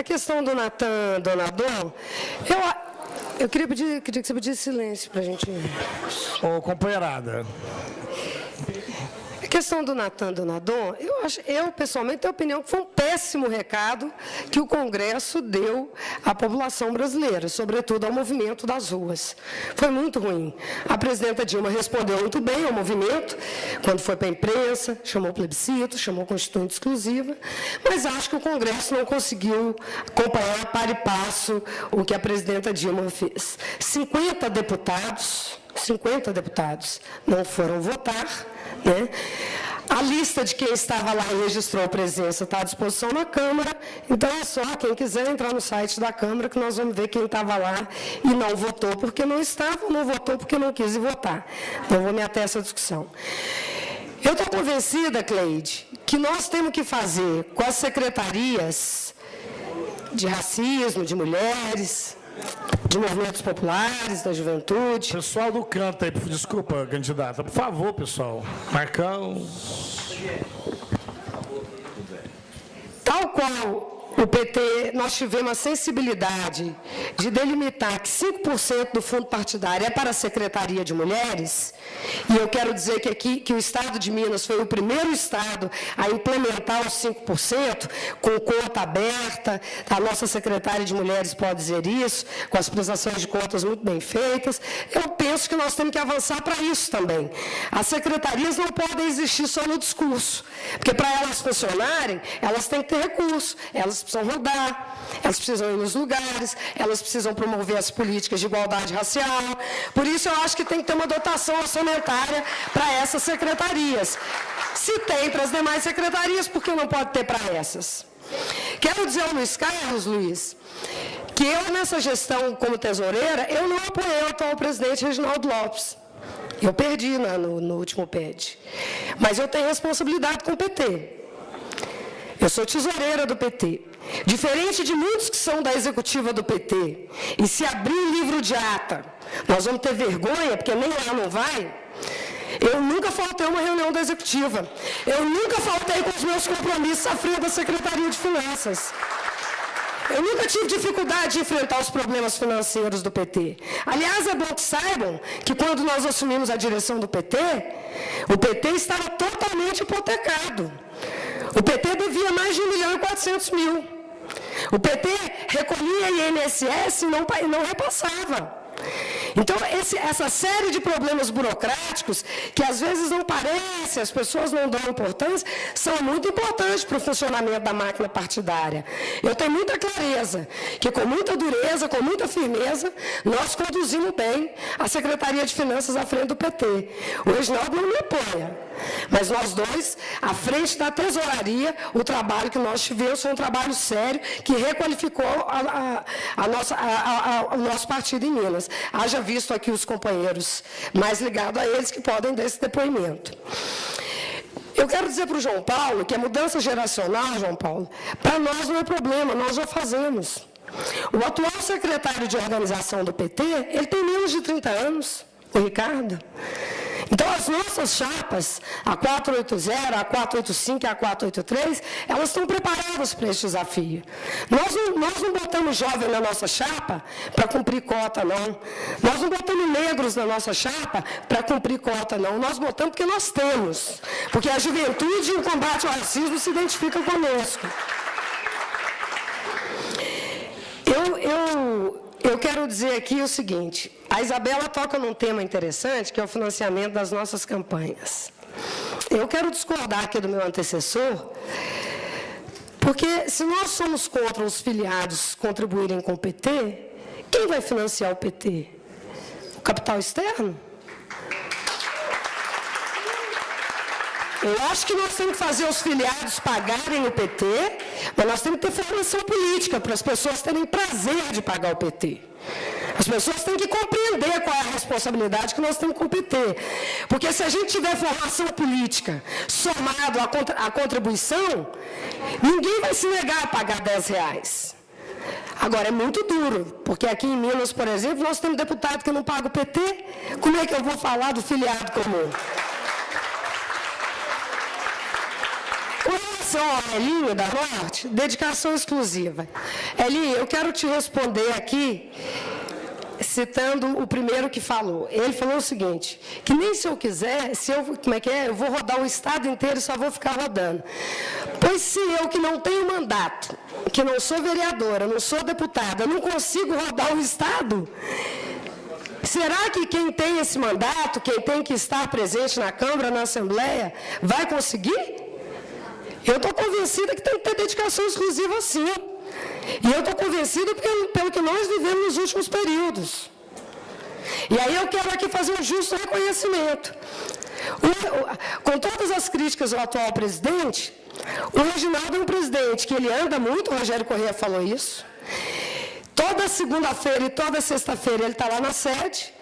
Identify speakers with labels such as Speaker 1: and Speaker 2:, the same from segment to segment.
Speaker 1: a questão do Natan Donadon, eu queria que você pedisse silêncio para a gente...
Speaker 2: Ô, companheirada.
Speaker 1: A questão do Natan Donadon, eu pessoalmente tenho a opinião que foi um péssimo recado que o Congresso deu à população brasileira, sobretudo ao movimento das ruas. Foi muito ruim. A presidenta Dilma respondeu muito bem ao movimento, quando foi para a imprensa, chamou plebiscito, chamou constituinte exclusiva, mas acho que o Congresso não conseguiu acompanhar para e passo o que a presidenta Dilma fez. 50 deputados não foram votar, né? A lista de quem estava lá e registrou a presença está à disposição na Câmara, então é só quem quiser entrar no site da Câmara que nós vamos ver quem estava lá e não votou porque não estava, não votou porque não quis ir votar. Então, vou me ater a essa discussão. Eu estou convencida, Cleide, que nós temos que fazer com as secretarias de racismo, de mulheres, de movimentos populares, da juventude.
Speaker 2: Pessoal do canto aí, desculpa, candidata, por favor, pessoal. Marcão.
Speaker 1: Tal qual o PT, nós tivemos a sensibilidade de delimitar que 5% do fundo partidário é para a Secretaria de Mulheres, e eu quero dizer que aqui que o Estado de Minas foi o primeiro Estado a implementar os 5%, com conta aberta, a nossa secretária de Mulheres pode dizer isso, com as prestações de contas muito bem feitas. Eu penso que nós temos que avançar para isso também. As secretarias não podem existir só no discurso, porque para elas funcionarem, elas têm que ter recursos, elas precisam rodar, elas precisam ir nos lugares, elas precisam promover as políticas de igualdade racial. Por isso, eu acho que tem que ter uma dotação orçamentária para essas secretarias. Se tem para as demais secretarias, por que não pode ter para essas? Quero dizer ao Luiz Carlos, Luiz, que eu, nessa gestão como tesoureira, eu não apoiei o atual presidente Reginaldo Lopes. Eu perdi no último PED. Mas eu tenho responsabilidade com o PT. Eu sou tesoureira do PT. Diferente de muitos que são da executiva do PT, e se abrir um livro de ata, nós vamos ter vergonha, porque nem lá não vai. Eu nunca faltei uma reunião da executiva. Eu nunca faltei com os meus compromissos à frente da Secretaria de Finanças. Eu nunca tive dificuldade de enfrentar os problemas financeiros do PT. Aliás, é bom que saibam que quando nós assumimos a direção do PT, o PT estava totalmente hipotecado. O PT devia mais de 1.400.000. O PT recolhia INSS e não repassava. Então, essa série de problemas burocráticos, que às vezes não parecem, as pessoas não dão importância, são muito importantes para o funcionamento da máquina partidária. Eu tenho muita clareza que, com muita dureza, com muita firmeza, nós conduzimos bem a Secretaria de Finanças à frente do PT. O Reginaldo não me apoia, mas nós dois, à frente da tesouraria, o trabalho que nós tivemos foi um trabalho sério que requalificou o nosso partido em Minas. Haja visto aqui os companheiros mais ligados a eles que podem dar esse depoimento. Eu quero dizer para o João Paulo que a mudança geracional, João Paulo, para nós não é problema, nós já fazemos. O atual secretário de organização do PT, ele tem menos de 30 anos, o Ricardo. Então, as nossas chapas, a 480, a 485 e a 483, elas estão preparadas para esse desafio. Nós não botamos jovem na nossa chapa para cumprir cota, não. Nós não botamos negros na nossa chapa para cumprir cota, não. Nós botamos porque nós temos. Porque a juventude e o combate ao racismo se identificam conosco. Eu quero dizer aqui o seguinte, a Isabela toca num tema interessante, que é o financiamento das nossas campanhas. Eu quero discordar aqui do meu antecessor, porque se nós somos contra os filiados contribuírem com o PT, quem vai financiar o PT? O capital externo? Eu acho que nós temos que fazer os filiados pagarem o PT, mas nós temos que ter formação política para as pessoas terem prazer de pagar o PT. As pessoas têm que compreender qual é a responsabilidade que nós temos com o PT. Porque se a gente tiver formação política somado à contribuição, ninguém vai se negar a pagar R$10. Agora, é muito duro, porque aqui em Minas, por exemplo, nós temos deputado que não paga o PT. Como é que eu vou falar do filiado comum? Com relação ao Elinho da Norte, dedicação exclusiva. Elinho, eu quero te responder aqui, citando o primeiro que falou. Ele falou o seguinte, que nem se eu quiser, eu vou rodar o estado inteiro e só vou ficar rodando. Pois se eu, que não tenho mandato, que não sou vereadora, não sou deputada, não consigo rodar o estado, será que quem tem esse mandato, quem tem que estar presente na Câmara, na Assembleia, vai conseguir? Eu estou convencida que tem que ter dedicação exclusiva, sim. E eu estou convencida pelo que nós vivemos nos últimos períodos. E aí eu quero aqui fazer um justo reconhecimento. Com todas as críticas ao atual presidente, o Reginaldo é um presidente que ele anda muito, o Rogério Corrêa falou isso. Toda segunda-feira e toda sexta-feira ele está lá na sede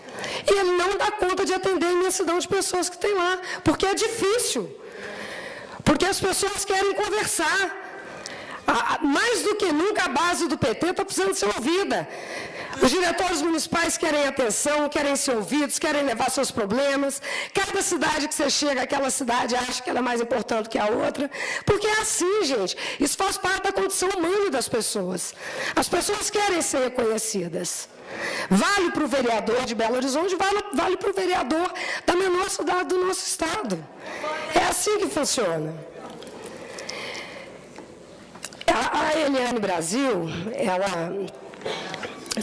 Speaker 1: e ele não dá conta de atender a imensidão de pessoas que tem lá, porque é difícil. Porque as pessoas querem conversar. Mais do que nunca, a base do PT está precisando ser ouvida. Os diretórios municipais querem atenção, querem ser ouvidos, querem levar seus problemas. Cada cidade que você chega, aquela cidade acha que ela é mais importante que a outra. Porque é assim, gente. Isso faz parte da condição humana das pessoas. As pessoas querem ser reconhecidas. Vale para o vereador de Belo Horizonte, vale para o vereador da menor cidade do nosso estado. É assim que funciona. A Eliane Brasil, ela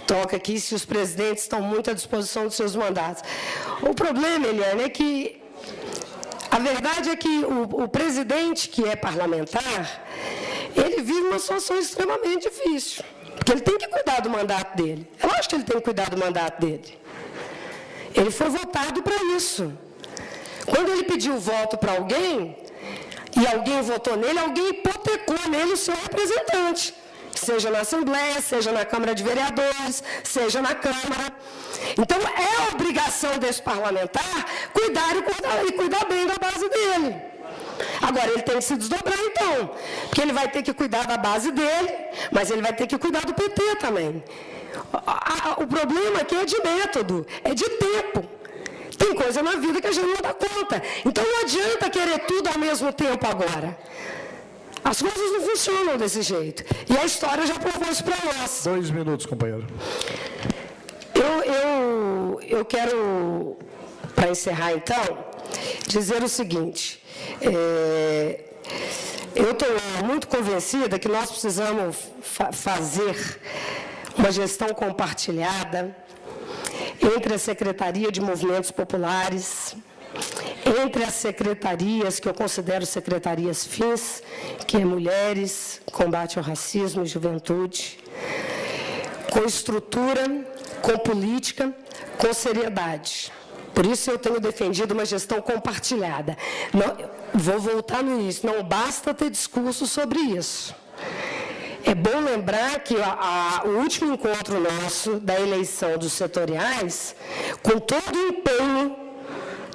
Speaker 1: toca aqui se os presidentes estão muito à disposição dos seus mandatos. O problema, Eliane, é que a verdade é que o presidente que é parlamentar, ele vive uma situação extremamente difícil, porque ele tem que cuidar do mandato dele. Eu acho que ele tem que cuidar do mandato dele. Ele foi votado para isso. Quando ele pediu voto para alguém, e alguém votou nele, alguém hipotecou nele o seu representante, seja na Assembleia, seja na Câmara de Vereadores, seja na Câmara. Então, é obrigação desse parlamentar cuidar bem da base dele. Agora, ele tem que se desdobrar, então, porque ele vai ter que cuidar da base dele, mas ele vai ter que cuidar do PT também. O problema aqui é de método, é de tempo. Tem coisa na vida que a gente não dá conta. Então não adianta querer tudo ao mesmo tempo agora. As coisas não funcionam desse jeito. E a história já provou isso para nós.
Speaker 2: 2 minutos, companheiro.
Speaker 1: Eu quero, para encerrar então, dizer o seguinte. Eu estou muito convencida que nós precisamos fazer uma gestão compartilhada entre a Secretaria de Movimentos Populares, entre as secretarias, que eu considero secretarias FINS, que é Mulheres, Combate ao Racismo e Juventude, com estrutura, com política, com seriedade. Por isso eu tenho defendido uma gestão compartilhada. Vou voltar no início, não basta ter discurso sobre isso. É bom lembrar que o último encontro nosso da eleição dos setoriais, com todo o empenho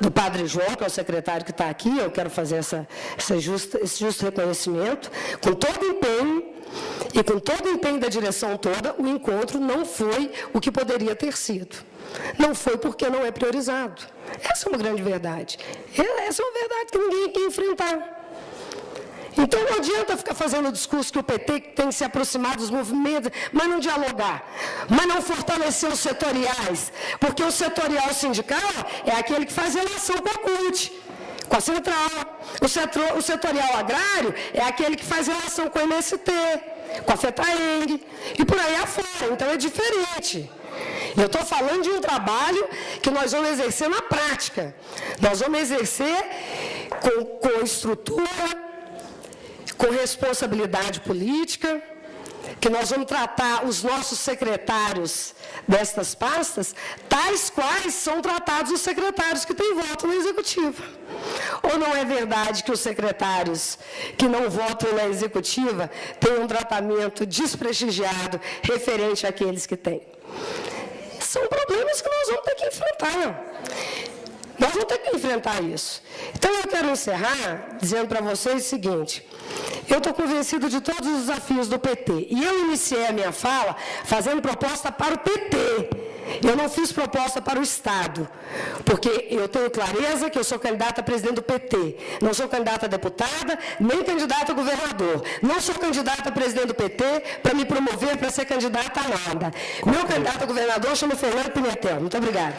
Speaker 1: do Padre João, que é o secretário que está aqui, eu quero fazer esse justo reconhecimento, com todo o empenho e com todo o empenho da direção toda, o encontro não foi o que poderia ter sido. Não foi porque não é priorizado. Essa é uma grande verdade. Essa é uma verdade que ninguém quer enfrentar. Então não adianta ficar fazendo o discurso que o PT tem que se aproximar dos movimentos, mas não dialogar, mas não fortalecer os setoriais, porque o setorial sindical é aquele que faz relação com a CUT, com a Central. O setorial agrário é aquele que faz relação com a MST, com a FETAENG, e por aí afora. Então é diferente. Eu estou falando de um trabalho que nós vamos exercer na prática. Nós vamos exercer com estrutura, com responsabilidade política, que nós vamos tratar os nossos secretários destas pastas, tais quais são tratados os secretários que têm voto no Executivo. Ou não é verdade que os secretários que não votam na Executiva têm um tratamento desprestigiado referente àqueles que têm? São problemas que nós vamos ter que enfrentar. Nós vamos ter que enfrentar isso. Então, eu quero encerrar dizendo para vocês o seguinte: eu estou convencido de todos os desafios do PT. E eu iniciei a minha fala fazendo proposta para o PT. Eu não fiz proposta para o Estado, porque eu tenho clareza que eu sou candidata a presidente do PT. Não sou candidata a deputada, nem candidata a governador. Não sou candidata a presidente do PT para me promover para ser candidata a nada. Meu candidato a governador chama Fernando Pimentel. Muito obrigada.